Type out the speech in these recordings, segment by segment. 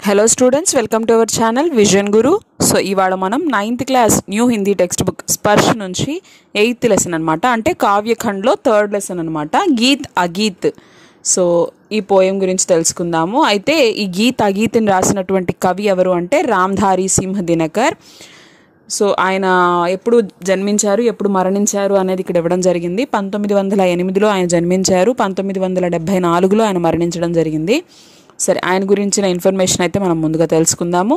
Hello students, welcome to our channel vision Guru. So ఇవాళ మనం 9th class new Hindi text book స్పర్శ నుంచి 8th lesson అనమాట, అంటే కావ్యఖండ్లో 3rd లెసన్ అనమాట, గీత్ అగీత్. సో ఈ పోయం గురించి తెలుసుకుందాము. అయితే ఈ గీత్ అగీత్ని రాసినటువంటి కవి ఎవరు అంటే రామ్ధారి సింహ్ దినకర్. సో ఆయన ఎప్పుడు జన్మించారు, ఎప్పుడు మరణించారు అనేది ఇక్కడ ఇవ్వడం జరిగింది. 1908లో ఆయన జన్మించారు, 1974లో ఆయన మరణించడం జరిగింది. సరే, ఆయన గురించిన ఇన్ఫర్మేషన్ అయితే మనం ముందుగా తెలుసుకుందాము.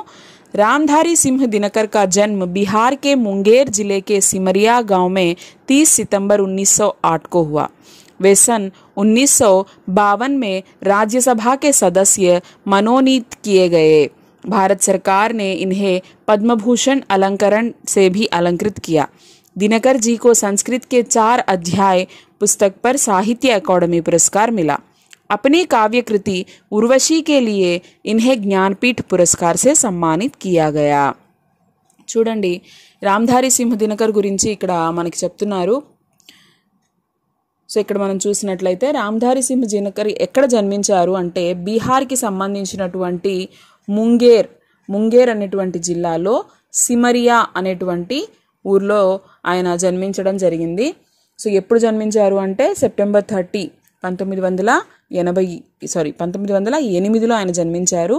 रामधारी सिंह दिनकर का जन्म बिहार के मुंगेर जिले के सिमरिया गांव में 30 सितंबर 1908 को हुआ. वे सन 1952 में राज्यसभा के सदस्य मनोनीत किए गए. भारत सरकार ने इन्हें पद्म भूषण अलंकरण से भी अलंकृत किया. दिनकर जी को संस्कृत के 4 अध्याय पुस्तक पर साहित्य अकादमी पुरस्कार मिला. अपनी काव्य कृति उर्वशी के लिए इन्हें ज्ञानपीठ पुरस्कार से सम्मानित किया गया. చూడండి, రామ్ధారి సింహ దినకర్ గురించి ఇక్కడ మనకి చెప్తున్నారు. సో ఇక్కడ మనం చూసినట్లయితే రామ్ధారి సింహ దినకర్ ఎక్కడ జన్మించారు అంటే బీహార్కి సంబంధించినటువంటి ముంగేర్ అనేటువంటి జిల్లాలో సిమరియా అనేటువంటి ఊర్లో ఆయన జన్మించడం జరిగింది. సో ఎప్పుడు జన్మించారు అంటే సెప్టెంబర్ 30, 1908లో ఆయన జన్మించారు.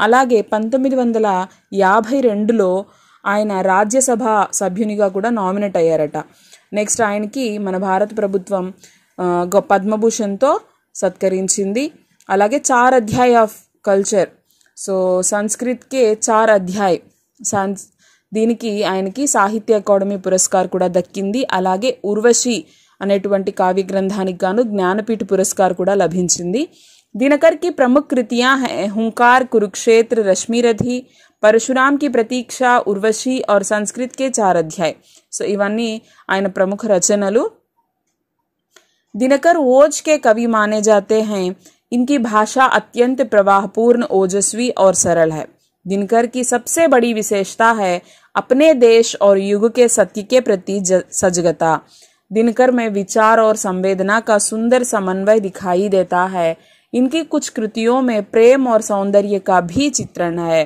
అలాగే 1952లో ఆయన రాజ్యసభ సభ్యునిగా కూడా నామినేట్ అయ్యారట. నెక్స్ట్ ఆయనకి మన భారత ప్రభుత్వం పద్మభూషణ్తో సత్కరించింది. అలాగే 4 అధ్యాయ ఆఫ్ కల్చర్, సో సంస్కృత్కే 4 అధ్యాయ్, దీనికి ఆయనకి సాహిత్య అకాడమీ పురస్కార్ కూడా దక్కింది. అలాగే ఉర్వశి అనేటువంటి కావ్య గ్రంథానికి గాను జ్ఞానపీఠ పురస్కార్ కూడా లభించింది. दिनकर की प्रमुख कृतियां हैं हुंकार, कुरुक्षेत्र, रश्मिरथी, परशुराम की प्रतीक्षा, उर्वशी और संस्कृत के 4 अध्याय. సో ఇవన్నీ ఆయన ప్రముఖ రచనలు. दिनकर ओज के कवि माने जाते हैं. इनकी भाषा अत्यंत प्रवाहपूर्ण, ओजस्वी और सरल है. दिनकर की सबसे बड़ी विशेषता है अपने देश और युग के सत्य के प्रति सजगता. दिनकर में विचार और संवेदना का सुंदर समन्वय दिखाई देता है. इनकी कुछ कृतियों में प्रेम और सौंदर्य का भी चित्रण है.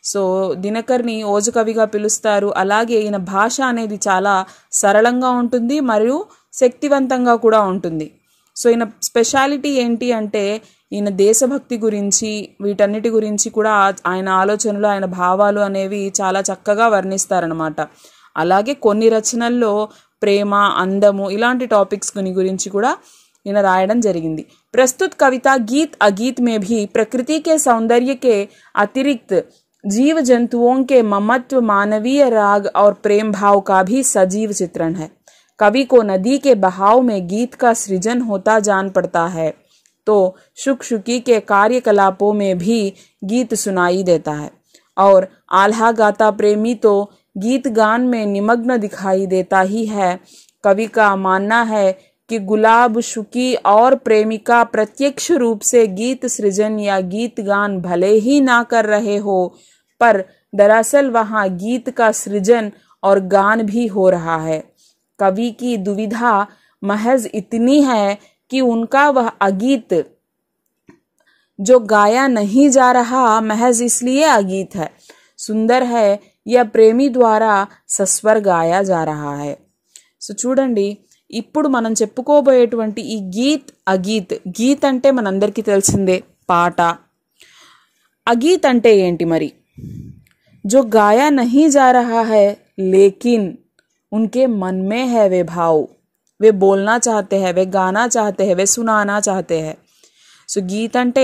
సో దినకర్ని ఓజ కవిగా పిలుస్తారు. అలాగే ఈయన భాష అనేది చాలా సరళంగా ఉంటుంది మరియు శక్తివంతంగా కూడా ఉంటుంది. సో ఈయన స్పెషాలిటీ ఏంటి అంటే ఈయన దేశభక్తి గురించి, వీటన్నిటి గురించి కూడా ఆయన ఆలోచనలు, ఆయన భావాలు అనేవి చాలా చక్కగా వర్ణిస్తారనమాట. అలాగే కొన్ని రచనల్లో ప్రేమ, అందము ఇలాంటి టాపిక్స్ గురించి కూడా ఈయన రాయడం జరిగింది. प्रस्तुत कविता गीत अगीत में भी प्रकृति के सौंदर्य के अतिरिक्त जीव जंतुओं के ममत्व, मानवीय राग और प्रेम भाव का भी सजीव चित्रण है. कवि को नदी के बहाव में गीत का सृजन होता जान पड़ता है तो शुक-शुकी के कार्यकलापों में भी गीत सुनाई देता है. और आल्हा गाता प्रेमी तो गीत गान में निमग्न दिखाई देता ही है. कवि का मानना है कि गुलाब, शुकी और प्रेमिका प्रत्यक्ष रूप से गीत सृजन या गीत गान भले ही ना कर रहे हो, पर दरअसल वहाँ गीत का सृजन और गान भी हो रहा है. कवि की दुविधा महज इतनी है कि उनका वह अगीत जो गाया नहीं जा रहा महज इसलिए अगीत है, सुंदर है, या प्रेमी द्वारा सस्वर गाया जा रहा है. సో చూడండి, ఇప్పుడు మనం చెప్పుకోబోయేటువంటి ఈ గీత్ అగీత్, గీత్ అంటే మనందరికీ తెలిసిందే పాట. అగీత్ అంటే ఏంటి మరి? जो गाया नहीं जा रहा है लेकिन उनके मन में है वे भाव, वे बोलना चाहते हैं, वे गाना चाहते हैं, वे सुनाना चाहते हैं. సో గీత్ అంటే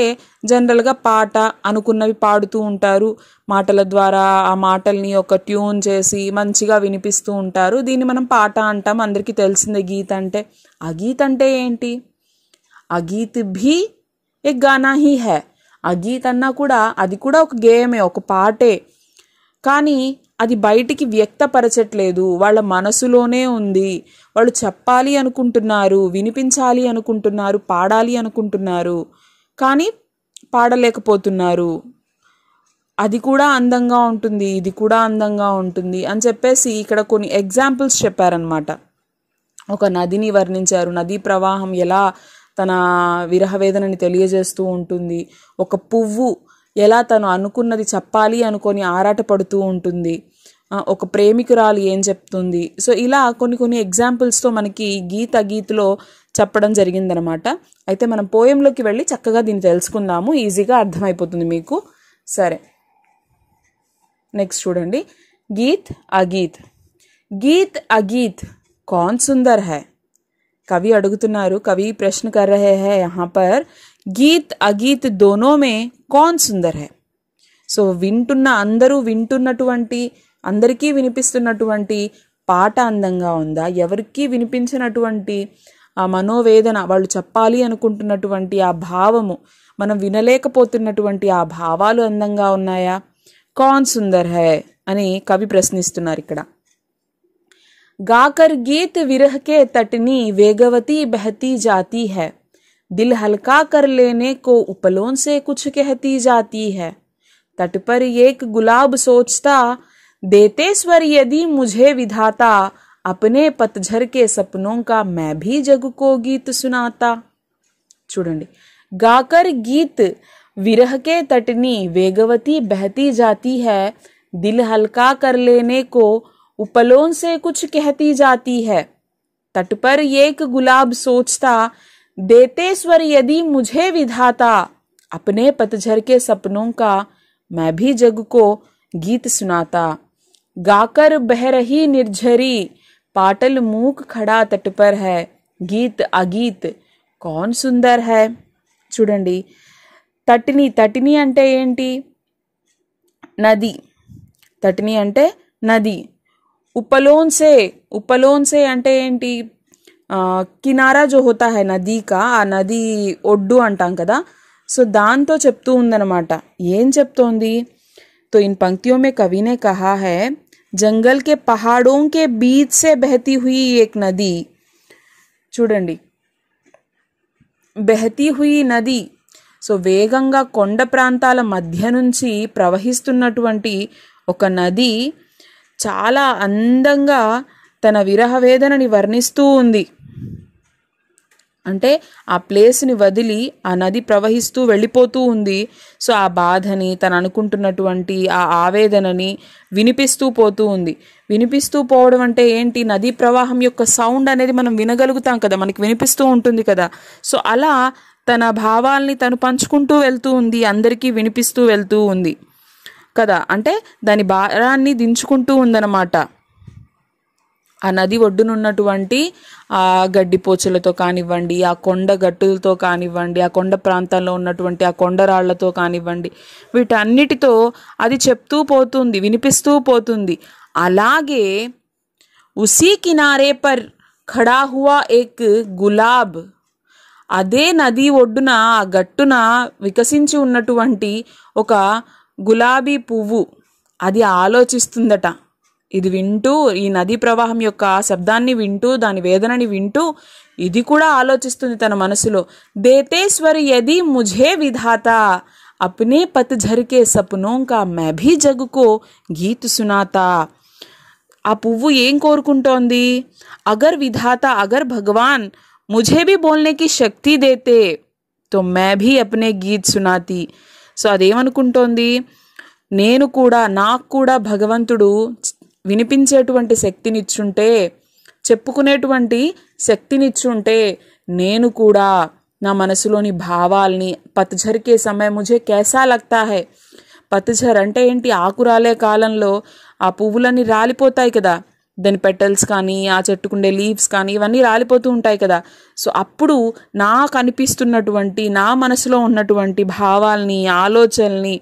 జనరల్గా పాట, అనుకున్నవి పాడుతూ ఉంటారు మాటల ద్వారా. ఆ మాటల్ని ఒక ట్యూన్ చేసి మంచిగా వినిపిస్తూ ఉంటారు. దీన్ని మనం పాట అంటాం, అందరికీ తెలిసిందే గీత్ అంటే. అగీత్ అంటే ఏంటి? అగీత్ భీ ఎక్ గానా హీ హై. అగీత్ అన్నా కూడా అది కూడా ఒక గేయమే, ఒక పాటే. కానీ అది బయటికి వ్యక్తపరచట్లేదు, వాళ్ళ మనసులోనే ఉంది. వాళ్ళు చెప్పాలి అనుకుంటున్నారు, వినిపించాలి అనుకుంటున్నారు, పాడాలి అనుకుంటున్నారు, కానీ పాడలేకపోతున్నారు. అది కూడా అందంగా ఉంటుంది, ఇది కూడా అందంగా ఉంటుంది అని చెప్పేసి ఇక్కడ కొన్ని ఎగ్జాంపుల్స్ చెప్పారనమాట. ఒక నదిని వర్ణించారు, నదీ ప్రవాహం ఎలా తన విరహవేదనని తెలియజేస్తూ ఉంటుంది. ఒక పువ్వు ఎలా తను అనుకున్నది చెప్పాలి అనుకొని ఆరాటపడుతూ ఉంటుంది, ఒక ప్రేమికురాలు ఏం చెప్తుంది. సో ఇలా కొన్ని కొన్ని ఎగ్జాంపుల్స్తో మనకి గీత్ అగీత్లో చెప్పడం జరిగిందనమాట. అయితే మనం పోయంలోకి వెళ్ళి చక్కగా దీన్ని తెలుసుకుందాము, ఈజీగా అర్థమైపోతుంది మీకు. సరే, నెక్స్ట్ చూడండి. గీత్ అగీత్. గీత్ అగీత్ कौन सुंदर है. कवि अड़ुगुतुन्नारू, कवि प्रश्न कर रहे हैं यहाँ पर गीत अगीत दोनों में कौन सुंदर है. సో అందరూ వింటున్నటువంటి, అందరికీ వినిపిస్తున్నటువంటి పాట అందంగా ఉందా, ఎవరికి వినిపించినటువంటి ఆ మనోవేదన, వాళ్ళు చెప్పాలి అనుకుంటున్నటువంటి ఆ భావము, మనం వినలేకపోతున్నటువంటి ఆ భావాలు అందంగా ఉన్నాయా. కౌన్ సుందర్ హై అని కవి ప్రశ్నిస్తున్నారు ఇక్కడ. गाकर गीत विरह के तटनी वेगवती बहती जाती है, दिल हल्का कर लेने को उपलों से कुछ कहती जाती है, तट पर एक गुलाब सोचता देते स्वर यदि मुझे विधाता, अपने पतझर के सपनों का मैं भी जग को गीत सुनाता. చూడండి, गाकर गीत विरह के तटनी वेगवती बहती जाती है, दिल हल्का कर लेने को उपलों से कुछ कहती जाती है, तट पर एक गुलाब सोचता देते स्वर यदि मुझे विधाता, अपने पतझर के सपनों का मैं भी जग को गीत सुनाता. गाकर बह रही निर्झरी पाटल मूक खड़ा तट पर है, गीत अगीत कौन सुंदर है. చూడండి, తటిని, తటిని అంటే ఏంటి, నది. తటిని అంటే నది. उपलोन से, उपलोन से అంటే ఏంటి, కినారా జో హోతా హై నదీ కా, ఆ నది ఒడ్డు అంటాం కదా. సో దాంతో చెప్తూ ఉందన్నమాట. ఏం చెప్తోంది. तो इन पंक्तियों में कवि ने कहा है, जंगल के पहाड़ों के बीच से बहती हुई एक नदी. చూడండి, బెహతీ హుయి నది. సో వేగంగా కొండ ప్రాంతాల మధ్య నుంచి ప్రవహిస్తున్నటువంటి ఒక నది చాలా అందంగా తన విరహ వేదనని వర్ణిస్తూ ఉంది. అంటే ఆ ప్లేస్ని వదిలి ఆ నది ప్రవహిస్తూ వెళ్ళిపోతూ ఉంది. సో ఆ బాధని, తను అనుకుంటున్నటువంటి ఆ ఆవేదనని వినిపిస్తూ పోతూ ఉంది. వినిపిస్తూ పోవడం అంటే ఏంటి, నదీ ప్రవాహం యొక్క సౌండ్ అనేది మనం వినగలుగుతాం కదా, మనకి వినిపిస్తూ ఉంటుంది కదా. సో అలా తన భావాల్ని తను పంచుకుంటూ వెళ్తూ ఉంది, అందరికీ వినిపిస్తూ వెళ్తూ ఉంది కదా. అంటే దాని భారాన్ని దించుకుంటూ ఉందన్నమాట. ఆ నది ఒడ్డునున్నటువంటి ఆ గడ్డిపోచలతో కానివ్వండి, ఆ కొండ గట్టులతో కానివ్వండి, ఆ కొండ ప్రాంతాల్లో ఉన్నటువంటి ఆ కొండరాళ్లతో కానివ్వండి, వీటన్నిటితో అది చెప్తూ పోతుంది, వినిపిస్తూ పోతుంది. అలాగే ఉసీ కినారే పర్ ఖడా హువా ఏక్ గులాబ్, అదే నది ఒడ్డున ఆ గట్టున వికసించి ఉన్నటువంటి ఒక గులాబీ పువ్వు అది ఆలోచిస్తుందట. ఇది వింటూ, ఈ నదీ ప్రవాహం యొక్క శబ్దాన్ని వింటూ, దాని వేదనని వింటూ ఇది కూడా ఆలోచిస్తుంది తన మనసులో. దేతేశ్వర్ యది ముఝే విధాతా, అప్నే పతఝర్ కే సప్నోं का मैं भी जग को गीत सुनाता. ఆ పువ్వు ఏం కోరుకుంటోంది, అగర్ విధాత, అగర్ భగవాన్ मुझे भी बोलने की शक्ति देते तो मैं भी अपने गीत सुनाती. సో అదేమనుకుంటోంది, నేను కూడా, నాకు కూడా భగవంతుడు వినిపించేటువంటి శక్తినిచ్చుంటే, చెప్పుకునేటువంటి శక్తినిచ్చుంటే, నేను కూడా నా మనసులోని భావాల్ని, పతఝర్కే సమయం ముझे कैसा लगता है. పతఝర్ అంటే ఏంటి, ఆకురాలే కాలంలో ఆ పువ్వులన్నీ రాలిపోతాయి కదా, దాని పెటల్స్ కానీ, ఆ చెట్టుకుండే లీవ్స్ కానీ, ఇవన్నీ రాలిపోతూ ఉంటాయి కదా. సో అప్పుడు నాకు అనిపిస్తున్నటువంటి, నా మనసులో ఉన్నటువంటి భావాల్ని, ఆలోచనల్ని,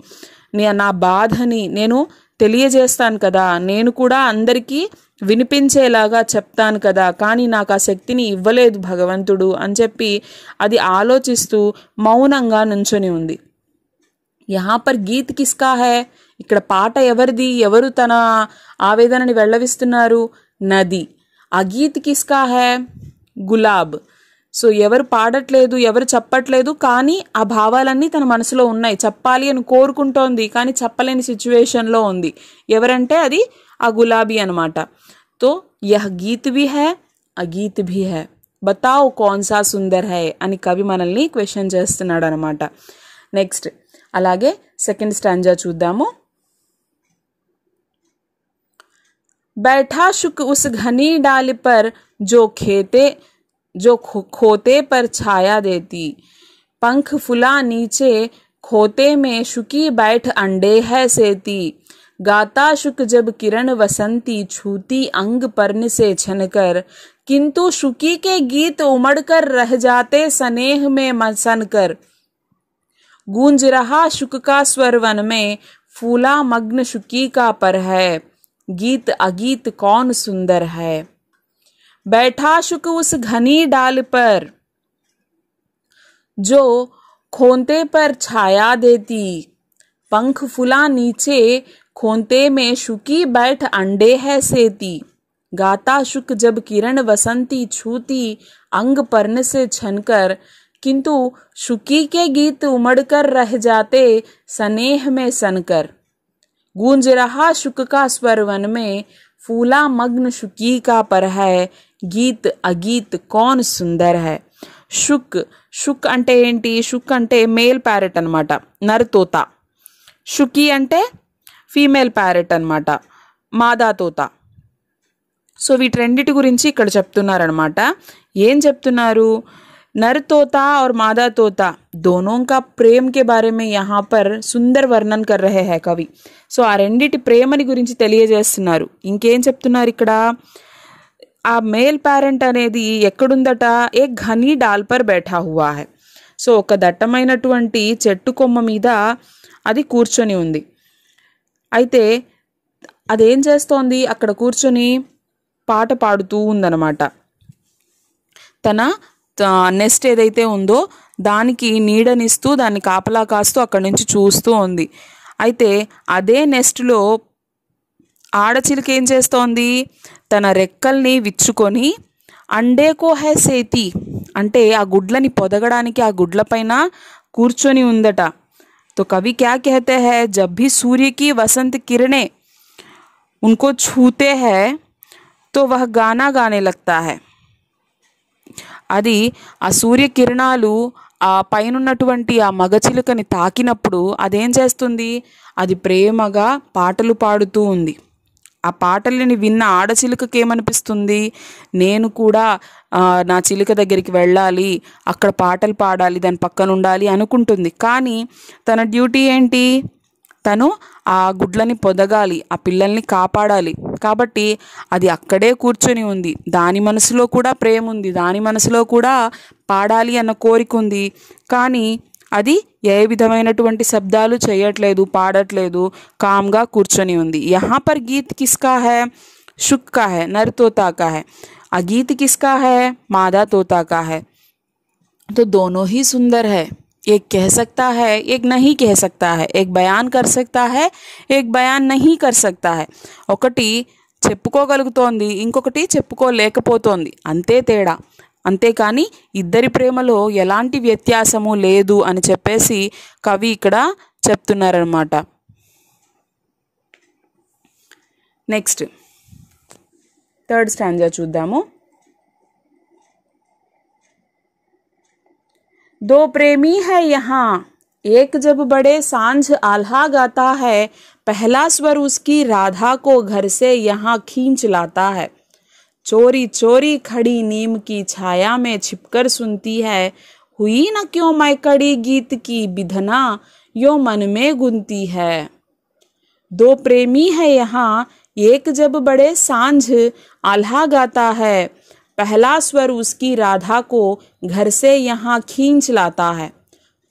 నా బాధని నేను తెలియజేస్తాను కదా, నేను కూడా అందరికీ వినిపించేలాగా చెప్తాను కదా, కానీ నాకు ఆ శక్తిని ఇవ్వలేదు భగవంతుడు అని చెప్పి అది ఆలోచిస్తూ మౌనంగా నుంచొని ఉంది. యహా పర్ గీత్ కిస్కా హై, ఇక్కడ పాట ఎవరిది, ఎవరు తన ఆవేదనని వెళ్ళవిస్తున్నారు, నది. ఆ గీత్ కిస్కా హై, గులాబ్. సో ఎవరు పాడట్లేదు, ఎవరు చెప్పట్లేదు, కానీ ఆ భావాలన్నీ తన మనసులో ఉన్నాయి, చెప్పాలి అని కోరుకుంటోంది, కానీ చెప్పలేని సిచ్యువేషన్లో ఉంది. ఎవరంటే అది ఆ గులాబీ అనమాట. తో యహ్ గీత్ భీ హై, అగీత్ భీ హై, బతాओ కౌన్ సా సుందర్ హై అని కవి మనల్ని క్వశ్చన్ చేస్తున్నాడు అనమాట. నెక్స్ట్, అలాగే సెకండ్ స్టాంజా చూద్దాము. बैठा शुक उस घनी डाल पर जो खोते पर छाया देती, पंख फुला नीचे खोते में शुकी बैठ अंडे है सेती, गाता शुक जब किरण वसंती छूती अंग पर्न से छनकर, किंतु शुकी के गीत उमड़ कर रह जाते स्नेह में मसन कर, गूंज रहा शुक का स्वर वन में फूला मग्न शुकी का पर है, गीत अगीत कौन सुंदर है. बैठा शुक उस घनी डाल पर जो खोते पर छाया देती, पंख फुला नीचे खोते में शुकी बैठ अंडे है सेती, गाता शुक जब किरण वसंती छूती अंग पर्न से छनकर, किंतु शुकी के गीत उमड़कर रह जाते स्नेह में सनकर, गूंज रहा शुक का स्वर वन में फूला मग्न शुकी का पर है, गीत अगीत कौन सुंदर है. शुक शुక్ అంటే ఏంటి? शुక్ అంటే మేల్ ప్యారెట్ అన్నమాట, నర్ తోత. షుకి అంటే ఫీమేల్ ప్యారెట్ అన్నమాట, మాదా తోత. సో వీటి రెండిటి గురించి ఇక్కడ చెప్తున్నారనమాట. ఏం చెప్తున్నారు? नर तोता और मादा तोता दोनों का प्रेम के बारे में यहाँ पर सुंदर वर्णन कर रहे हैं कवि. సో ఆ రెండిటి ప్రేమని గురించి తెలియజేస్తున్నారు. ఇంకేం చెప్తున్నారు ఇక్కడ? ఆ మేల్ పేరెంట్ అనేది ఎక్కడుందట? ఏ ఘనీ డాల్ పర్ బైఠా హువా హై. సో ఒక దట్టమైనటువంటి చెట్టు కొమ్మ మీద అది కూర్చొని ఉంది. అయితే అదేం చేస్తోంది? అక్కడ కూర్చొని పాట పాడుతూ ఉందన్నమాట. తన నెస్ట్ ఏదైతే ఉందో దానికి నీడనిస్తూ దాన్ని కాపలా కాస్తూ అక్కడి నుంచి చూస్తూ ఉంది. అయితే అదే నెస్ట్లో ఆడచిలుక ఏం చేస్తోంది? తన రెక్కల్ని విచ్చుకొని అండేకో హై సేతి అంటే ఆ గుడ్లని పొదగడానికి ఆ గుడ్ల పైన కూర్చొని ఉందట. तो कवि क्या कहते हैं? जब भी सूर्य की वसंत किरणें उनको छूते हैं तो वह गाना गाने लगता है. అది ఆ సూర్యకిరణాలు ఆ పైనున్నటువంటి ఆ మగచిలుకని తాకినప్పుడు అదేం చేస్తుంది? అది ప్రేమగా పాటలు పాడుతూ ఉంది. ఆ పాటలని విన్న ఆడచిలుకకి ఏమనిపిస్తుంది? నేను కూడా నా చిలుక దగ్గరికి వెళ్ళాలి, అక్కడ పాటలు పాడాలి, దాని పక్కన ఉండాలి అనుకుంటుంది. కానీ తన డ్యూటీ ఏంటి? తను ఆ గుడ్లని పొదగాలి, ఆ పిల్లల్ని కాపాడాలి. కాబట్టి అది అక్కడే కూర్చొని ఉంది. దాని మనసులో కూడా ప్రేమ ఉంది, దాని మనసులో కూడా పాడాలి అన్న కోరిక ఉంది. కానీ అది ఏ విధమైనటువంటి శబ్దాలు చేయట్లేదు, పాడట్లేదు, కామ్గా కూర్చొని ఉంది. यहाँ पर गीत किसका है? शुक का है, नर तोता का है. आ गीत किसका है? मादा तोता का है. तो दोनों ही सुंदर है. एक कह सकता है, एक नहीं कह सकता है. एक बयान कर सकता है, एक बयान नहीं कर सकता है. ఒకటి చెప్పుకోగలుగుతోంది, ఇంకొకటి చెప్పుకోలేకపోతోంది, అంతే తేడా. అంతేకాని ఇద్దరి ప్రేమలో ఎలాంటి వ్యత్యాసము లేదు అని చెప్పేసి కవి ఇక్కడ చెప్తున్నారనమాట. నెక్స్ట్ థర్డ్ స్టాంజా చూద్దాము. दो प्रेमी है यहाँ, एक जब बड़े सांझ आल्हा गाता है, पहला स्वर उसकी राधा को घर से यहाँ खींच लाता है. चोरी चोरी खड़ी नीम की छाया में छिपकर सुनती है, हुई न क्यों मैं कड़ी गीत की बिधना यो मन में गुनती है. दो प्रेमी है यहाँ, एक जब बड़े सांझ आल्हा गाता है, पहला स्वर उसकी राधा को घर से यहाँ खींच लाता है.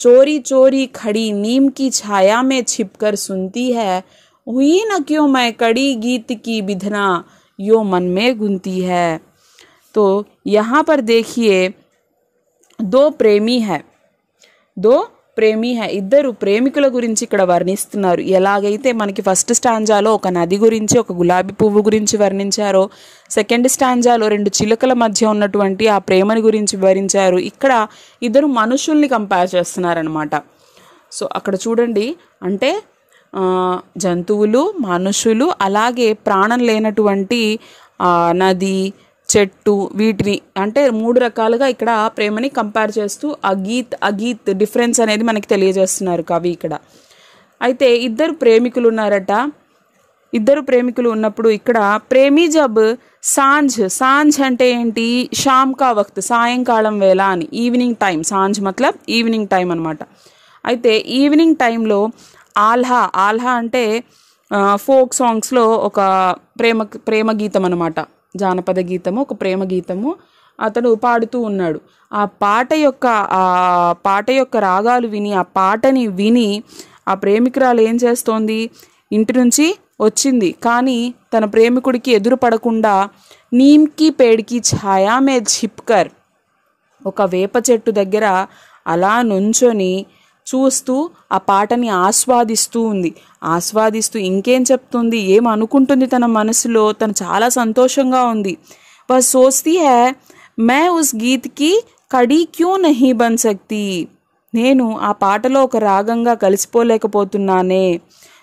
चोरी चोरी खड़ी नीम की छाया में छिपकर सुनती है, हुई न क्यों मैं कड़ी गीत की बिधना यो मन में गुनती है. तो यहाँ पर देखिए दो प्रेमी है, दो ప్రేమి హై, ఇద్దరు ప్రేమికుల గురించి ఇక్కడ వర్ణిస్తున్నారు. ఎలాగైతే మనకి ఫస్ట్ స్టాంజాలో ఒక నది గురించి, ఒక గులాబీ పువ్వు గురించి వర్ణించారో, సెకండ్ స్టాంజాలో రెండు చిలుకల మధ్య ఉన్నటువంటి ఆ ప్రేమని గురించి వివరించారు. ఇక్కడ ఇద్దరు మనుషుల్ని కంపేర్ చేస్తున్నారనమాట. సో అక్కడ చూడండి, అంటే జంతువులు, మనుషులు, అలాగే ప్రాణం లేనటువంటి నది, చెట్టు, వీటిని అంటే 3 రకాలుగా ఇక్కడ ప్రేమని కంపేర్ చేస్తూ అగీత్ డిఫరెన్స్ అనేది మనకి తెలియజేస్తున్నారు కవి ఇక్కడ. అయితే ఇద్దరు ప్రేమికులు ఉన్నారట. ఇద్దరు ప్రేమికులు ఉన్నప్పుడు ఇక్కడ ప్రేమి జబ్ సాంజ్ అంటే ఏంటి, షామ్ కా వక్త్, సాయంకాలం వేళ అని, ఈవినింగ్ టైం. సాంజ్ మతలబ్ ఈవినింగ్ టైం అనమాట. అయితే ఈవినింగ్ టైంలో ఆల్హా అంటే ఫోక్ సాంగ్స్లో ఒక ప్రేమ గీతం అనమాట, జానపద గీతము, ఒక ప్రేమ గీతము అతడు పాడుతూ ఉన్నాడు. ఆ పాట యొక్క రాగాలు విని, ఆ పాటని విని ఆ ప్రేమికురాలు ఏం చేస్తోంది, ఇంటి నుంచి వచ్చింది. కానీ తన ప్రేమికుడికి ఎదురు పడకుండా నీమ్కి పేడికి ఛాయా మే ఝిప్కర్, ఒక వేప చెట్టు దగ్గర అలా నుంచొని చూస్తూ ఆ పాటని ఆస్వాదిస్తూ ఇంకేం చెప్తుంది, ఏం అనుకుంటుంది తన మనసులో, తను చాలా సంతోషంగా ఉంది. వహ్ సోచ్తీ హై मैं उस गीत की कड़ी क्यों नहीं बन सकती, నేను ఆ పాటలో ఒక రాగంగా కలిసిపోలేకపోతున్నానే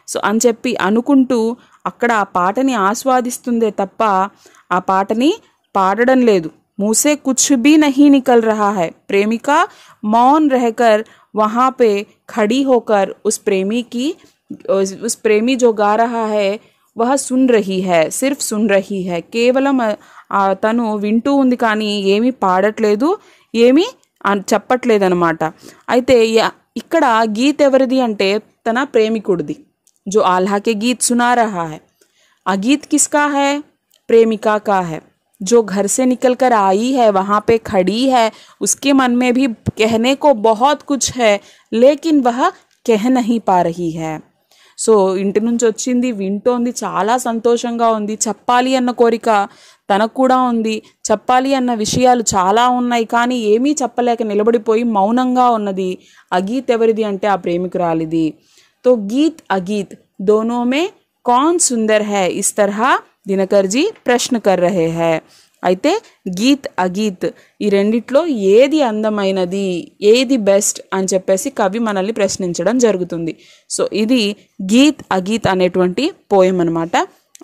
సో అని చెప్పి అనుకుంటూ అక్కడ ఆ పాటని ఆస్వాదిస్తుందే తప్ప ఆ పాటని పాడడం లేదు. मुझसे कुछ भी नहीं निकल रहा है, प्रेमिका मौन रहकर वहाँ पे खड़ी होकर उस प्रेमी जो गा रहा है वह सुन रही है, सिर्फ सुन रही है, కేవలం తను వింటూ ఉంది కానీ ఏమీ పాడట్లేదు, ఏమీ చెప్పట్లేదన్నమాట. అయితే ఇక్కడ గీత్ ఎవరిది అంటే తన ప్రేమికుడిది. जो आल्हा के गीत सुना रहा है, अगीत किसका है, प्रेमिका का है. जो घर से निकल कर आई है, वहाँ पे खड़ी है, उसके मन में भी कहने को बहुत कुछ है, लेकिन वह कह नहीं पा रही है. సో ఇంటి నుంచి వచ్చింది, వింటోంది, చాలా సంతోషంగా ఉంది, చెప్పాలి అన్న కోరిక తనకు కూడా ఉంది, చెప్పాలి అన్న విషయాలు చాలా ఉన్నాయి, కానీ ఏమీ చెప్పలేక నిలబడిపోయి మౌనంగా ఉన్నది. అగీత్ ఎవరిది అంటే ఆ ప్రేమికురాలిది. तो गीत अगीत दोनों में कौन सुंदर है, इस तरह दिनकर जी प्रश्न कर रहे हैं. అయితే గీత్ అగీత్ ఈ రెండిట్లో ఏది అందమైనది, ఏది బెస్ట్ అని చెప్పేసి కవి మనల్ని ప్రశ్నించడం జరుగుతుంది. సో ఇది గీత్ అగీత్ అనేటువంటి పోయం అనమాట.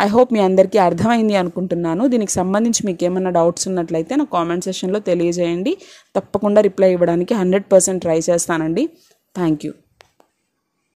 ఐ హోప్ మీ అందరికీ అర్థమైంది అనుకుంటున్నాను. దీనికి సంబంధించి మీకు ఏమైనా డౌట్స్ ఉన్నట్లయితే నా కామెంట్ సెక్షన్లో తెలియజేయండి. తప్పకుండా రిప్లై ఇవ్వడానికి 100% ట్రై చేస్తానండి. Thank you.